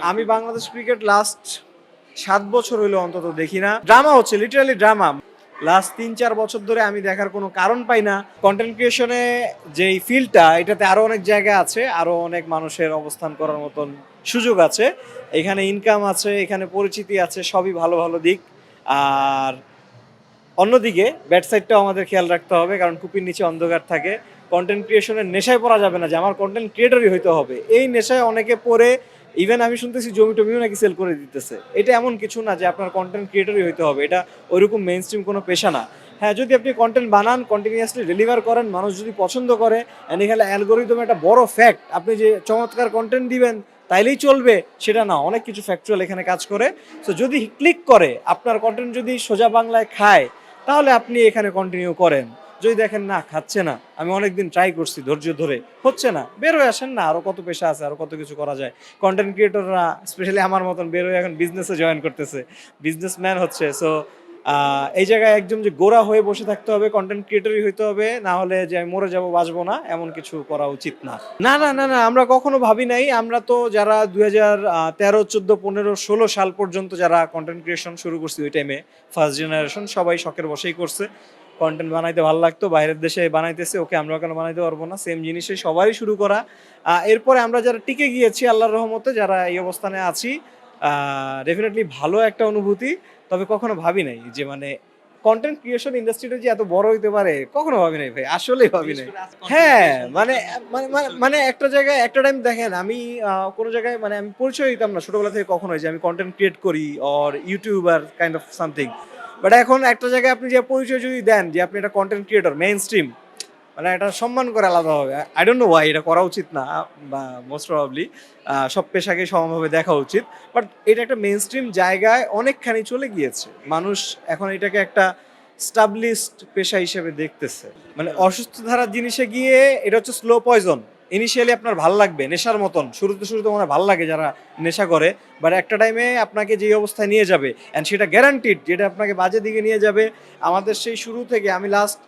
আমি Bangladesh cricket last 7 বছর হইলো অন্তত দেখি না। ড্রামা হচ্ছে, লিটারালি ড্রামা। লাস্ট 3-4 বছর ধরে আমি দেখার কোনো কারণ পাই না। কন্টেন্ট ক্রিয়েশনে যেই ফিল্ডটা, এটাতে আরো অনেক জায়গা আছে, আরো অনেক মানুষের অবস্থান করার মতন সুযোগ আছে। এখানে ইনকাম আছে, এখানে পরিচিতি আছে, সবই ভালো ভালো দিক। আর অন্যদিকে ব্যাড সাইডটাও আমাদের খেয়াল রাখতে হবে, কারণ কুপির নিচে অন্ধকার থাকে। কন্টেন্ট ক্রিয়েশনের নেশায় পড়া যাবে না যে আমার কন্টেন্ট ক্রিয়েটরই হইতে হবে। এই নেশায় অনেকে পড়ে, ইভেন আমি শুনতেছি জমি টমিও নাকি সেল করে দিতেছে। এটা এমন কিছু না যে আপনার কন্টেন্ট ক্রিয়েটরই হইতে হবে, এটা ওইরকম মেইন স্ট্রিম কোনো পেশা না। হ্যাঁ, যদি আপনি কন্টেন্ট বানান, কন্টিনিউয়াসলি ডেলিভার করেন, মানুষ যদি পছন্দ করে, অ্যান্ড এখানে অ্যালগোরিদম একটা বড় ফ্যাক্ট, আপনি যে চমৎকার কন্টেন্ট দিবেন তাইলেই চলবে সেটা না, অনেক কিছু ফ্যাক্টুয়াল এখানে কাজ করে। সো যদি ক্লিক করে, আপনার কন্টেন্ট যদি সোজা বাংলায় খায়, তাহলে আপনি এখানে কন্টিনিউ করেন। যদি দেখেন না খাচ্ছে না, আমি অনেকদিন ট্রাই করছি ধৈর্য ধরে, হচ্ছে না, বের হয়ে আসেন না। আরো কত পেশা আছে, আরো কত কিছু করা যায়। কন্টেন্ট ক্রিয়েটররা স্পেশালি আমার মতন বের হয়ে এখন বিজনেসে জয়েন করতেছে, বিজনেসম্যান হচ্ছে। সো এই জায়গায় একদম যে গোড়া হয়ে বসে থাকতে হবে, কন্টেন্ট ক্রিয়েটরই হইতে হবে, না হলে যে আমি মরে যাবো বাঁচবো না, এমন কিছু করা উচিত না। না না না না, আমরা কখনো ভাবি নাই। আমরা তো যারা 2013, 14, 15, 16 সাল পর্যন্ত যারা কন্টেন্ট ক্রিয়েশন শুরু করছি, ওই টাইমে ফার্স্ট জেনারেশন সবাই শখের বসেই করছে। কন্টেন্ট বানাইতে ভালো লাগতো, বাইরের দেশে বানাইতেছে, ওকে আমরা কেন বানাইতে পারবো না? সেম জিনিসই সবারই শুরু করা। এরপরে আমরা যারা টিকে গিয়েছি আল্লাহর রহমতে, যারা এই অবস্থানে আছি, ডেফিনেটলি ভালো একটা অনুভূতি। তবে কখনো ভাবি নাই যে মানে কন্টেন্ট ক্রিয়েশন ইন্ডাস্ট্রিটা যে এত বড় হইতে পারে, কখনো ভাবি নাই ভাই, আসলেই ভাবি নাই। হ্যাঁ, মানে মানে মানে মানে একটা জায়গায় একটা টাইম দেখেন, আমি কোনো জায়গায় মানে আমি পরিচয় দিতাম না ছোটবেলা থেকে কখনোই যে আমি কন্টেন্ট ক্রিয়েট করি or YouTuber kind of something. But এখন একটা জায়গায় আপনি যে পরিচয় যদি দেন যে আপনি একটা কন্টেন্ট ক্রিয়েটর মেইন স্ট্রিম, মানে এটা সম্মান করে আলাদাভাবে। আই ডোন্ট নো ওয়াই এটা করা উচিত না, বা মোস্ট প্রবাবলি সব পেশাকে সমানভাবে দেখা উচিত। বাট এটা একটা মেইন স্ট্রিম জায়গায় অনেকখানি চলে গিয়েছে। মানুষ এখন এটাকে একটা স্টাবলিশড পেশা হিসেবে দেখতেছে। মানে অসুস্থ ধারার জিনিসে গিয়ে এটা হচ্ছে স্লো পয়জন। ইনিশিয়ালি আপনার ভাল লাগবে নেশার মতন, শুরুতে শুরুতে মনে হয় ভাল লাগে যারা নেশা করে। বাট একটা টাইমে আপনাকে যেই অবস্থায় নিয়ে যাবে, অ্যান্ড সেটা গ্যারান্টিড, যেটা আপনাকে বাজে দিকে নিয়ে যাবে। আমাদের সেই শুরু থেকে আমি লাস্ট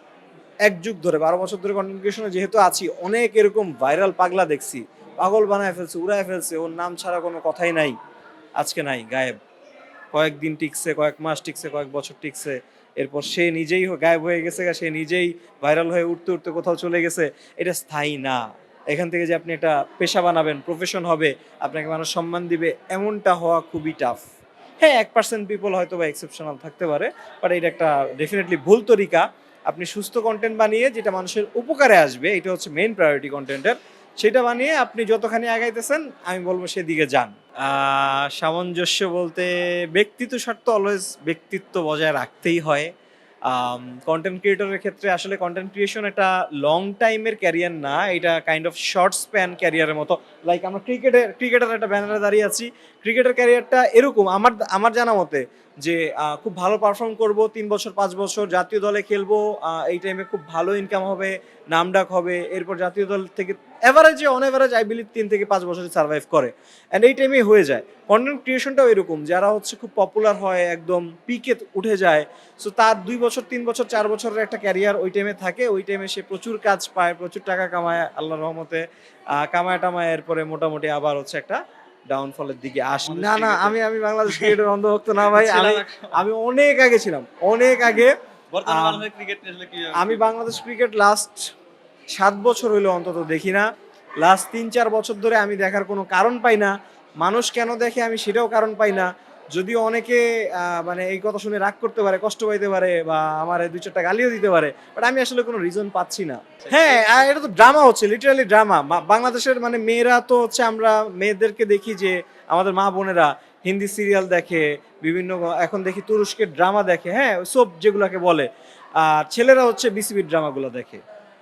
1 যুগ ধরে, 12 বছর ধরে কন্টেন্ট ক্রিয়েশনে যেহেতু আছি, অনেক এরকম ভাইরাল পাগলা দেখছি, পাগল বানায় ফেলছে, উড়ায় ফেলছে, ওর নাম ছাড়া কোনো কথাই নাই, আজকে নাই, গায়েব। কয়েকদিন টিকছে, কয়েক মাস টিকছে, কয়েক বছর টিকছে, এরপর সে নিজেই গায়েব হয়ে গেছে, সে নিজেই ভাইরাল হয়ে উঠতে উঠতে কোথাও চলে গেছে। এটা স্থায়ী না। এখান থেকে যে আপনি একটা পেশা বানাবেন, প্রফেশন হবে, আপনাকে মানুষ সম্মান দিবে, এমনটা হওয়া খুবই টাফ। হ্যাঁ, 1% পিপল হয়তো বা এক্সেপশনাল থাকতে পারে, বাট এটা একটা ডেফিনেটলি ভুল তরিকা। আপনি সুস্থ কন্টেন্ট বানিয়ে যেটা মানুষের উপকারে আসবে, এটা হচ্ছে মেইন প্রায়োরিটি কন্টেন্টের, সেটা বানিয়ে আপনি যতখানি আগাইতেছেন আমি বলবো সেদিকে যান। সামঞ্জস্য বলতে, ব্যক্তিত্ব স্বার্থ অলওয়েজ ব্যক্তিত্ব বজায় রাখতেই হয়। কন্টেন্ট ক্রিয়েটরের ক্ষেত্রে আসলে কন্টেন্ট ক্রিয়েশন একটা লং টাইমের ক্যারিয়ার না, এটা কাইন্ড অফ শর্ট স্প্যান ক্যারিয়ারের মতো। লাইক আমরা ক্রিকেটের একটা ব্যানারে দাঁড়িয়ে আছি। ক্রিকেটের ক্যারিয়ারটা এরকম আমার আমার জানা মতে যে খুব ভালো পারফর্ম করব 3 বছর 5 বছর, জাতীয় দলে খেলবো, এই টাইমে খুব ভালো ইনকাম হবে, নামডাক হবে, এরপর জাতীয় দল থেকে অ্যাভারেজে অন অ্যাভারেজ আই বিলিভ 3 থেকে 5 বছর সার্ভাইভ করে, অ্যান্ড এই টাইমেই হয়ে যায়। কন্টেন্ট ক্রিয়েশনটাও এরকম, যারা হচ্ছে খুব পপুলার হয়, একদম পিকে উঠে যায়, সো তার 2 বছর 3 বছর 4 বছরের একটা ক্যারিয়ার ওই টাইমে থাকে। ওই টাইমে সে প্রচুর কাজ পায়, প্রচুর টাকা কামায় আল্লাহর রহমতে, কামায় টামায়, এরপরে মোটামুটি আবার হচ্ছে একটা ডাউনফলের দিকে আসে। না না, আমি বাংলাদেশ ক্রিকেটের অন্ধভক্ত না ভাই। আমি অনেক আগে ছিলাম, অনেক আগে। আমি বাংলাদেশ ক্রিকেট লাস্ট 7 বছর হইলো অন্তত দেখি না। লাস্ট 3-4 বছর ধরে আমি দেখার কোনো কারণ পাই না। মানুষ কেন দেখে আমি সেটাও কারণ পাই না। যদিও অনেকে মানে এই কথা শুনে রাগ করতে পারে, কষ্ট পাইতে পারে, বা আমার 2-4টা গালিও দিতে পারে, বাট আমি আসলে কোনো রিজন পাচ্ছি না। হ্যাঁ, এটা তো ড্রামা হচ্ছে, লিটারালি ড্রামা। বাংলাদেশের মানে মেয়েরা তো হচ্ছে, আমরা মেয়েদেরকে দেখি যে আমাদের মা বোনেরা হিন্দি সিরিয়াল দেখে, বিভিন্ন এখন দেখি তুরস্কের ড্রামা দেখে, হ্যাঁ সোপ যেগুলোকে বলে। আর ছেলেরা হচ্ছে বিসিবির ড্রামাগুলো দেখে।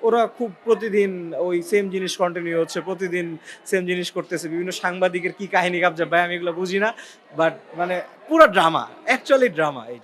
ওরা খুব প্রতিদিন ওই সেম জিনিস কন্টিনিউ হচ্ছে, প্রতিদিন সেম জিনিস করতেছে। বিভিন্ন সাংবাদিকের কি কাহিনী কাবজা ভাই, আমি এগুলো বুঝি না। বাট মানে পুরো ড্রামা, অ্যাকচুয়ালি ড্রামা এই জিনিস।